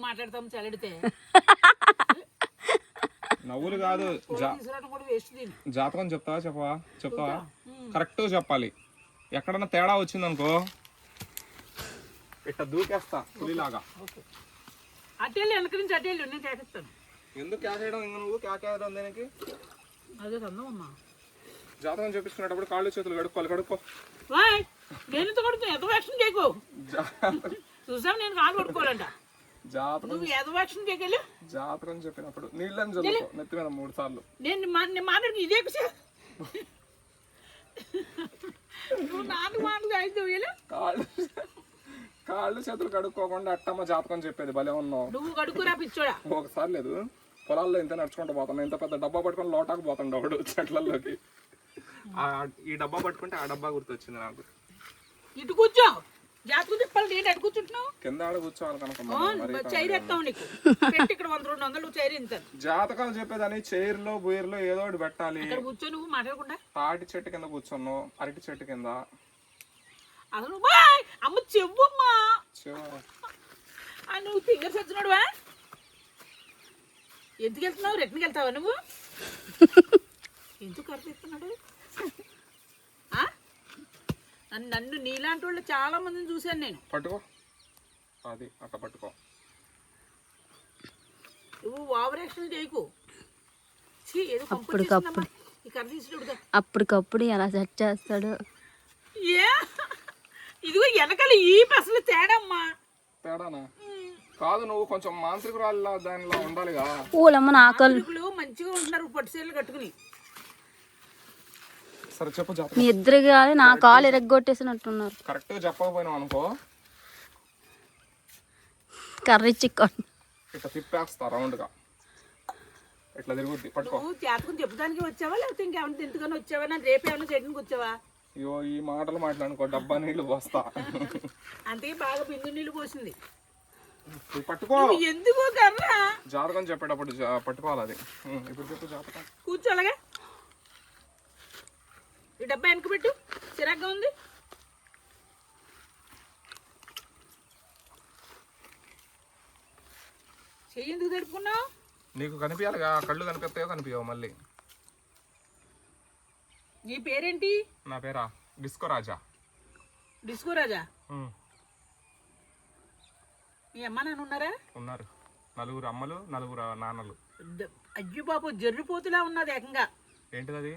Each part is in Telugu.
మాట్లాడతాం చలిడితే నవ్వులు కాదు జాతకం చెప్తావా కరెక్ట్ చెప్పాలి. ఎక్కడన్నా తేడా వచ్చిందనుకో ఇట్లా దూకేస్తా పులిలాగా. అటేళ్ళు వెనక నుంచి అటేళ్ళు నేను కేకిస్తాను. ఎందుకు కేకేయడం? ఇంకా నువ్వు కేకేయడం దేనికి? అదే అందమ్మా జాతకం చెప్పించుకునేటప్పుడు కాళ్ళు చేతులు కడుక్కో. నేను కడుగుతాను. ఎంత వ్యాక్సిన్ చేయకు చూసావు, నేను కాళ్ళు కడుక్కోవాలంట. జాతకం చెప్పినప్పుడు నీళ్ళని చదువుకో నెత్తి మీద 3 సార్లు. నేను మాట్లాడి ఇదే కాళ్ళు చేతులు కడుక్కోకుండా అట్టమ్మ జాతకం చెప్పేది. భలే ఉన్నావు నువ్వు. కడుక్కురా పిచ్చోడా. ఒకసారి లేదు పొలాల్లో ఇంత నడుచుకుంటూ పోతాను, ఇంత పెద్ద డబ్బా పట్టుకొని లోటాకు పోతాడు ఒకడు చెట్లలోకి. ఈ డబ్బా పట్టుకుంటే ఆ డబ్బా గుర్తొచ్చింది నాకు. ఇటు కూర్చో, జాతకం చెప్పాలి. నేను అటు కూర్చుంటున్నావు, కింద ఆడ కూర్చోవాలి కనుక చైర్ ఎత్తావు. నీకు ఇక్కడ 100-200 చైర్ ఇంత. జాతకాలు చెప్పేదాన్ని చైర్లో బుయర్లో ఏదో ఒకటి పెట్టాలి. ఇక్కడ కూర్చో నువ్వు మాట్లాడకుండా. తాటి చెట్టు కింద కూర్చున్నావు, అరటి చెట్టు కింద. అసలు అమ్మ చెవ్వమ్మా, నువ్వు ఫింగర్ చచ్చినాడువా? ఎందుకు వెళ్తున్నావు? రిటర్న్కి వెళ్తావా నువ్వు? ఎందుకు ఖర్చు ఇస్తున్నాడు? నన్ను నీలాంటి వాళ్ళు చాలా మందిని చూశాను నేను. పట్టుకో, అది అట్లా పట్టుకో. నువ్వు ఓవర్ యాక్షన్ చేయకు. అప్పటికప్పుడు ఎలా సెట్ చేస్తాడు. ఇదిగో వెనకాల ఈ అసలు తేడమ్మా. తేడానా? కాదు, నువ్వు కొంచెం మానసికురాలు దానిలో ఉండాలిగా. పూలమ్మ నాకలు మంచిగా ఉంటున్నారు పట్టు చీరలు కట్టుకుని. సరే చెప్పు. మీ ఇద్దరు కాదు, నా కాలు ఎరగొట్టేసినట్టున్నారు. కరెక్ట్ చెప్పకపోయినావు అనుకో, కర్రీ చికెన్ ఇట్లా తిప్పేస్తా రౌండ్ గా, ఇట్లా తిరుగుద్ది. పట్టుకో. నువ్వు జాతకం చెప్పడానికి వచ్చావా లేకపోతే ఇంకేమైనా తింటుకొని వచ్చావా? నన్ను రేపేమైనా చేయడానికి వచ్చావా? అయ్యో, ఈ మాటలు మాట్లాడుకో, డబ్బా నీళ్లు పోస్తా. అంతే, బాగా బిందు నీళ్ళు పోసింది. పట్టుకో. ఎందుకో కర్రా జాతకం చెప్పేటప్పుడు పట్టుకోవాలి అది. ఇప్పుడు చెప్పు జాతకం. కూర్చో అలాగే. ఈ డబ్బా వెనక పెట్టు, చిరాగ్గా ఉంది. చెయ్యి ఎందుకు తడుపుకున్నావు? నీకు కనిపించాలిగా, కళ్ళు కనిపిస్తాయో కనిపించవు మళ్ళీ. నీ పేరేంటి? నా పేరా డిస్కో రాజా. డిస్కో రాజా. మీ అమ్మ నాన్న ఉన్నారా? ఉన్నారు. 4 అమ్మలు 4 నాన్నలు. అయ్యో బాబు, జర్రిపోతులా ఉన్నది ఏకంగా. ఏంటిది అది?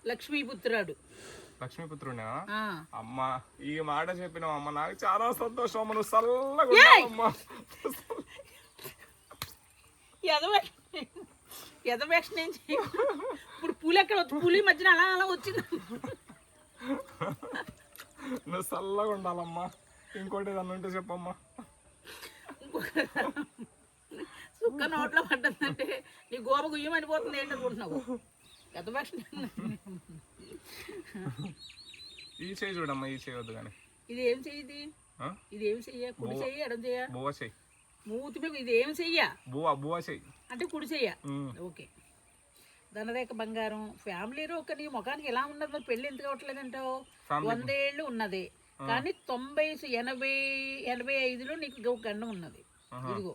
లక్ష్మీపుత్రుడు. లక్ష్మీపుత్రుడా? అమ్మ, ఈ మాట చెప్పినావు అమ్మ, నాకు చాలా సంతోషం అమ్మ. నువ్వు చల్లగా ఎదవేషన్ ఏం చేయ. ఇప్పుడు పూలు ఎక్కడ వచ్చి, పూలి మధ్యన అలా అలా వచ్చింది. నువ్వు చల్లగా ఉండాలమ్మా. ఇంకోటి ఏదన్నా ఉంటే చెప్పమ్మా. సుక్క నోట్లో పడ్డంటే నీ గోప గుయ్యమనిపోతుంది ఏంటనుకుంటున్నావు? ఎదవేషన్. ఈ చేయి చూడమ్మా, ఈ చేయవద్దు కానీ. ఇది ఏం చెయ్యి? ఇది ఏం చెయ్య? కుడి చెయ్యి, ఎడం చెయ్య? బువ్వ చెయ్యి. మూతి మీద ఇది ఏం చెయ్య? బువ్వ చెయ్యి అంటే కుడి చెయ్య. ఓకే. ధనరేఖ బంగారం. ఫ్యామిలీలో ఒక నీ ముఖానికి ఎలా ఉన్నది? మరి పెళ్లి ఎందుకు అవ్వట్లేదంటావు? 100 ఏళ్ళు ఉన్నది కానీ 90, 80, 85లో నీకు గండం ఉన్నది. ఇదిగో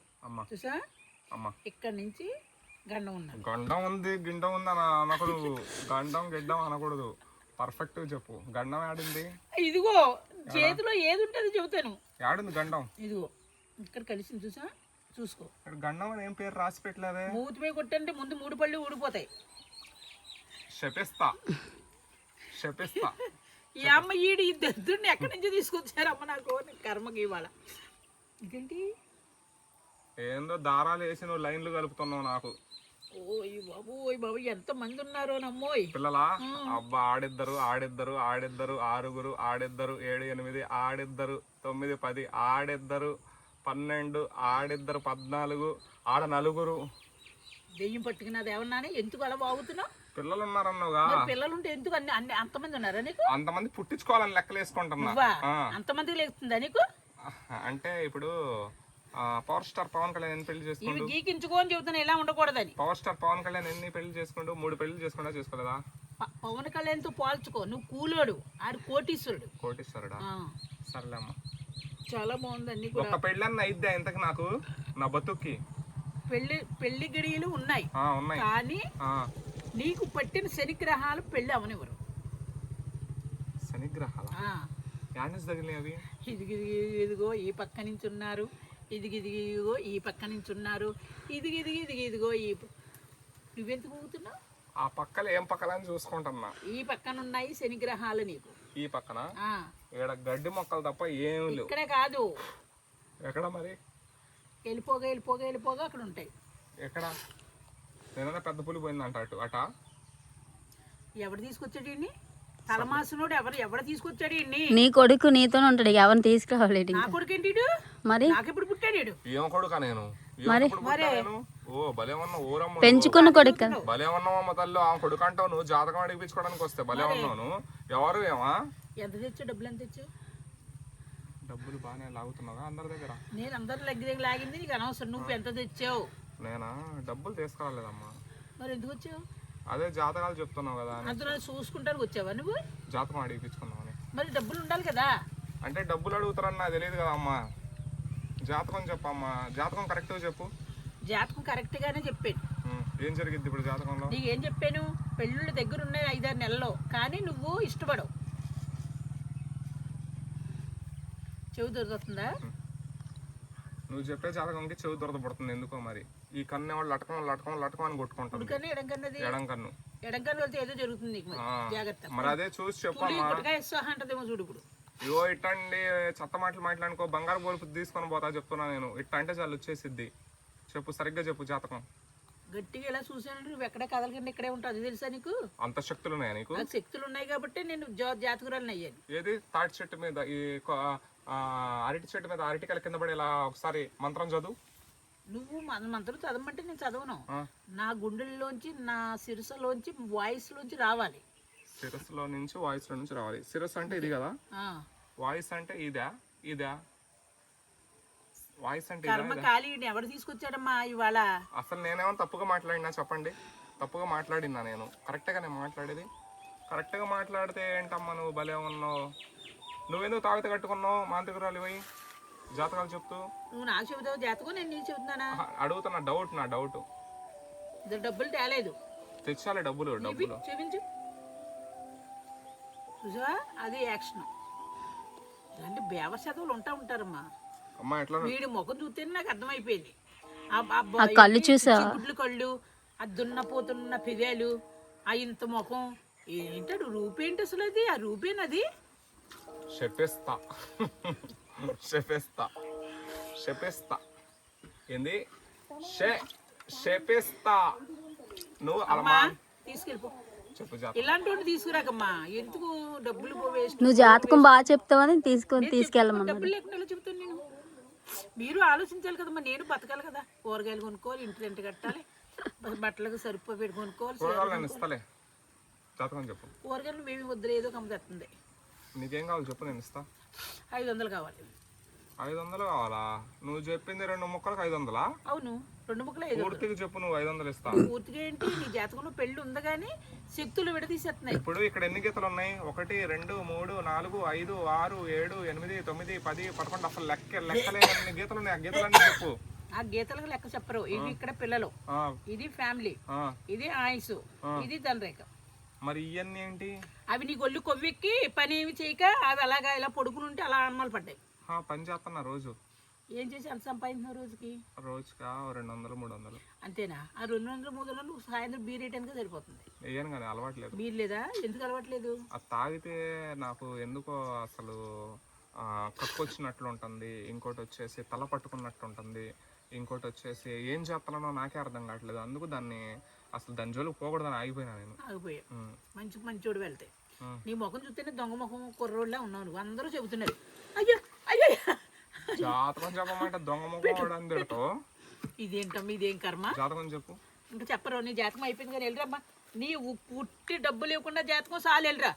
చూసా, ఇక్కడ నుంచి గండం ఉన్నది. గండం ఉంది, గిండం ఉంది అని అనకూడదు. గండం గిడ్డం అనకూడదు. పర్ఫెక్ట్ చెప్పు. గండం ఆడింది. ఇదిగో చేతిలో ఏది ఉంటుంది చెబుతాను. ఆడింది గండం. ఇదిగో ఇక్కడ కలిసింది చూసా, చూసుకో. గండం అని ఏం పేరు రాసి పెట్టలేదే. మూతి మీద కొట్టంటే ముందు 3 పళ్ళు ఊడిపోతాయి. శపిస్తా. ఈ అమ్మ ఈడు ఈ దద్దుడిని ఎక్కడి నుంచి తీసుకొచ్చారమ్మ నాకు కర్మకి ఇవాళ. ఇదేంటి? ఏందో దారాలు వేసి నువ్వు లైన్లు కలుపుతున్నావు నాకు. ఓయ్ బాబు, ఓయ్ బాబు, ఎంత మంది ఉన్నారో నమ్మోయ్ పిల్లలా. అబ్బా, ఆడిద్దరు 6, 7, 8, 7, 8, 9, 10, ఆడిద్దరు 12, ఆడిద్దరు 14, ఆడ 4. దెయ్యం పట్టుకున్నది ఏమన్నా? ఎందుకు అలా బాగుతున్నావు? పిల్లలు ఉన్నారన్నావుగా. పిల్లలు ఉంటే ఎందుకు అంతమంది ఉన్నారా నీకు? అంతమంది పుట్టించుకోవాలని లెక్కలేసుకుంటున్నా. అంతమందికి లేస్తుందా నీకు? అంటే ఇప్పుడు పవర్ స్టార్ పవన్ కళ్యాణ్ పెళ్లి చేసుకుంటూ గీకించుకోని చెబుతున్నా, ఇలా ఉండకూడదని. పవర్ స్టార్ పవన్ కళ్యాణ్ ఎన్ని పెళ్లి చేసుకుంటూ 3 పెళ్లి చేసుకుంటా చేసుకోలేదా? పవన్ కళ్యాణ్ తో పోల్చుకో. నువ్వు కూలోడు, ఆడు కోటీశ్వరుడు. కోటీశ్వరుడా? సర్లేమ్మా. చాలా బాగుంది అన్ని కూడా. ఒక పెళ్ళన్న అయిద్దా ఇంతకు నాకు నా బతుక్కి? పెళ్లి గడియలు ఉన్నాయి ఉన్నాయి, కానీ నీకు పట్టిన శనిగ్రహాలు పెళ్లి అవనివ్వరు. శనిగ్రహాలు తగిలి అవి ఇదిగో ఈ పక్క నుంచి ఉన్నారు, ఇదిగో ఈ పక్క నుంచి ఉన్నారు, ఇదిగో ఈ నువ్వెందుకు ఊగుతున్నావు? ఆ పక్కల ఏం పక్కల అని చూసుకుంటున్నా. ఈ పక్కన ఉన్నాయి శనిగ్రహాలు నీకు. ఈ పక్కన ఇక్కడ గడ్డి మొక్కలు తప్ప ఏం లేవు. ఇక్కడే కాదు, ఎక్కడ మరి? వెళ్ళిపోగా అక్కడ ఉంటాయి. ఎక్కడ? ఏదైనా పెద్ద పులి పోయిందంట అట. ఎవరు తీసుకొచ్చాడు ఇన్ని? తలమాసునోడు ఎవరు తీసుకొచ్చాడు ఇన్ని? నీ కొడుకు నీతోనే ఉంటాడు, ఎవరిని తీసుకురావాలి? నా కొడుకు ఏంటి మరి? నాకెప్పుడు పుట్టాడు? ఏం కొడుకా నేను? మరి ఓ భలే ఉన్న ఊరమ్మ పెంచుకున్న కొడుకు భలే ఉన్నావమ్మ తల్లి. ఆ కొడుకు అంటావు నువ్వు, జాతకం అడిగిపించుకోవడానికి వస్తే భలే ఉన్నావు. ఎవరు ఏమా? ఎంత తెచ్చావు? డబ్బులు ఎంత తెచ్చావు? డబ్బులు బాగానే లాగుతున్నావా అందరి దగ్గర? నేను అందరి దగ్గర లాగింది నీకు అనవసరం. నువ్వు ఎంత తెచ్చావు? నేనా డబ్బులు తీసుకురాలేదమ్మా. మరి ఎందుకు వచ్చావు? అదే జాతకాలు చెప్తున్నావు కదా, అందులో చూసుకుంటానికి వచ్చావా నువ్వు? జాతకం అడిగిపించుకున్నావని. మరి డబ్బులు ఉండాలి కదా. అంటే డబ్బులు అడుగుతారని నాకు తెలియదు కదా అమ్మా. జాతకం చెప్పమ్మా, జాతకం కరెక్ట్గా చెప్పు. జాతకం కరెక్ట్ గానే చెప్పాను. ఏం జరిగింది ఇప్పుడు జాతకంలో? నీకు ఏం చెప్పాను? పెళ్ళిళ్ళ దగ్గర ఉన్నాయి 5-6 నెలల్లో, కానీ నువ్వు ఇష్టపడవు. చెవి దొరుకుతుందా? నువ్వు చెప్పే జాతకంకి చెవి దొరదపడుతుంది ఎందుకో మరి. ఈ కన్ను వాళ్ళు లటకం అని కొట్టుకుంటాను. ఎడం కన్ను వెళ్తే ఏదో జరుగుతుంది నీకు. జాగ్రత్త. మరి అదే చూసి చెప్పమ్మా. అంటదేమో చూడు ఇప్పుడు. ఇగో ఇట్టండి చెత్త మాటలు మాట్లాడుకో, బంగారు బోలుపు తీసుకొని పోతా చెప్తున్నా నేను. ఇట్ట అంటే చాలు వచ్చేసిద్ది. చెప్పు, సరిగ్గా చెప్పు జాతకం. గట్టిగా ఇలా చూసానంటే నువ్వు ఎక్కడ కదలకుండా ఇక్కడే ఉంటావు. అది తెలుసా నీకు? అంత శక్తులు ఉన్నాయా నీకు? శక్తులు ఉన్నాయి కాబట్టి నేను జాతకురాలని అయ్యాను. ఏది తాటి చెట్టు మీద ఈ అరటి చెట్టు మీద అరటికాయల కింద పడి ఇలా ఒకసారి మంత్రం చదువు. నువ్వు మంత్రం చదవమంటే నేను చదవను. నా గుండెల్లోంచి, నా శిరస్సులోంచి, వాయిస్ లోంచి రావాలి. శిరస్సులో నుంచి వాయిస్ లో నుంచి రావాలి. శిరస్సు అంటే ఇది కదా, వాయిస్ అంటే ఇదా వాయిస్ అంటే కర్మ ఖాళీ. ఎవరు తీసుకొచ్చాడమ్మా ఇవాళ? అసలు నేనేమో తప్పుగా మాట్లాడినా చెప్పండి? తప్పుగా మాట్లాడినా నేను? కరెక్ట్గా నేను మాట్లాడేది. కరెక్ట్గా మాట్లాడితే ఏంటమ్మా నువ్వు భలే ఉన్నావు. నువ్వెందుకు తాగితే కట్టుకున్నావు మాంత్రికురాలు పోయి జాతకాలు చెప్తూ? నువ్వు నాకు చెబుతావు జాతకం, నేను నీకు చెబుతున్నానా? అడుగుతున్నా, నా డౌట్. డబ్బులు తేలేదు. తెచ్చాలి డబ్బులు. చూపించు. చూసావా, అది యాక్షన్. ఇలాంటి బేవశతవులు ఉంటారమ్మా. వీడి ముఖం చూస్తేనే నాకు అర్థమైపోయింది. ఆ కళ్ళు చూసా, గుడ్లు కళ్ళు, ఆ దున్నపోతున్న పెదాలు, ఆ ఇంత ముఖం ఏంటాడు? రూపేంటి అసలు? అది ఆ రూపేనది? చెప్పేస్తా ఏంది? చెప్పేస్తా. నువ్వు అమ్మా తీసుకెళ్ళిపో. ఇలాంటి తీసుకురాకమ్మా. ఎందుకు డబ్బులు వేస్ట్? నువ్వు జాతకం బాగా చెప్తావని తీసుకెళ్ళమన్నా. డబ్బులు లేకుండా చెప్తాను నేను. మీరు ఆలోచించాలి కదమ్మా. నేను బతకాలి కదా. కూరగాయలు కొనుక్కోవాలి, ఇంటి రెంట్ కట్టాలి, బట్టలకు సరిపోయి కొనుక్కోవాలి. కూరగాయలు మేము వద్దులు ఏదో కమ్మదస్తుంది. నీకేం కావాలి చెప్పు, నేను ఇస్తా. 500 కావాలి. 500 కావాలా? నువ్వు చెప్పింది 2 ముక్కలకు 500? అవును, 2 ముక్కలు. పూర్తిగా చెప్పు, నువ్వు 500 ఇస్తా. పూర్తిగా ఏంటి? నీ జాతకంలో పెళ్లి ఉంది కానీ శక్తులు విడదీసేస్తున్నాయి. ఇప్పుడు ఇక్కడ ఎన్ని గీతలు ఉన్నాయి? 1 2 3 4 5 6 7 8 9 10 11 అసలు లెక్కలేని గీతలు ఉన్నాయి. ఆ గీతలన్నీ చెప్పు. ఆ గీతలకు లెక్క చెప్పరు. ఇవి ఇక్కడ పిల్లలు, ఇది ఫ్యామిలీ, ఇది ఆయుసు, ఇది ధనరేఖ. మరి ఇవన్నీ ఏంటి? అవి నీ గొల్లు కొవ్వెక్కి పని ఏమి చేయక అవి అలాగా ఇలా పొడుకుని ఉంటే అలా అనుమాలు పడ్డాయి. పని చేస్తున్నా రోజు. ఏం చేసి ఎంత సంపాదించిన రోజుకి? రోజుకా 200 300. అంతేనా? ఆ 200 300 నువ్వు సాయంత్రం బీర్ వేయడానికి సరిపోతుంది. వేయను కానీ అలవాట్లేదు. బీర్ లేదా? ఎందుకు అలవాట్లేదు? అది తాగితే నాకు ఎందుకో అసలు కక్కొచ్చినట్లు ఉంటుంది, ఇంకోటి వచ్చేసి తల పట్టుకున్నట్టు ఉంటుంది, ఇంకోటి వచ్చేసి ఏం చేస్తానో నాకే అర్థం కావట్లేదు. అందుకు దాన్ని జోలికి పోకూడదని ఆగిపోయినా నేను. ఆగిపోయా. మంచోడు వెళ్తే నీ ముఖం చూస్తేనే దొంగ ముఖం కుర్రోళ్ళ ఉన్నావు నువ్వు. అందరూ చెబుతున్నారు అయ్యో అయ్యో జాతకం చెప్పమంటే దొంగ ముఖం అని తిడతావు. ఇదేంటమ్మా, ఇదేం కర్మ? జాతకం చెప్పు. ఇంకా చెప్పరు. నీ జాతకం అయిపోయింది కానీ వెళ్ళరమ్మా. నీ పుట్టి డబ్బులు ఇవ్వకుండా జాతకం చాలు వెళ్ళరా.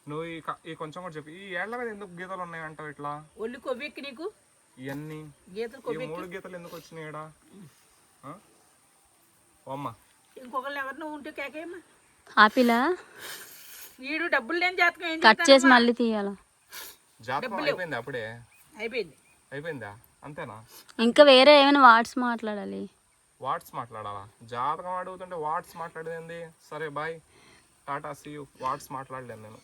నువ్వు ఈ కొంచెం కూడా చెప్పు. ఈ ఏళ్ల మీద ఎందుకు గీతలు ఉన్నాయంటావు ఇట్లా? ఒళ్ళు కొవ్వెక్కి నీకు ఇవన్నీ గీతలు. 3 గీతలు ఎందుకు వచ్చినాయడా? అమ్మా ఇంకొకళ్ళు ఎవరినో ఉంటే కేకేయమ్మా. ఆపిలా వీడు డబ్బులు లేని జాతకం ఏం కట్ చేసి మళ్ళీ తీయాలా? జాతకం అయిపోయింది అప్పుడే. అయిపోయింది. అయిపోయిందా? అంతేనా? ఇంకా వేరే ఏమైనా వాట్స్ మాట్లాడాలి. వాట్స్ మాట్లాడాలా? జాతకం అడుగుతుంటే వాట్స్ మాట్లాడేది ఏంది? సరే బాయ్, టాటా, సీ యూ. వాట్స్ మాట్లాడలేను నేను.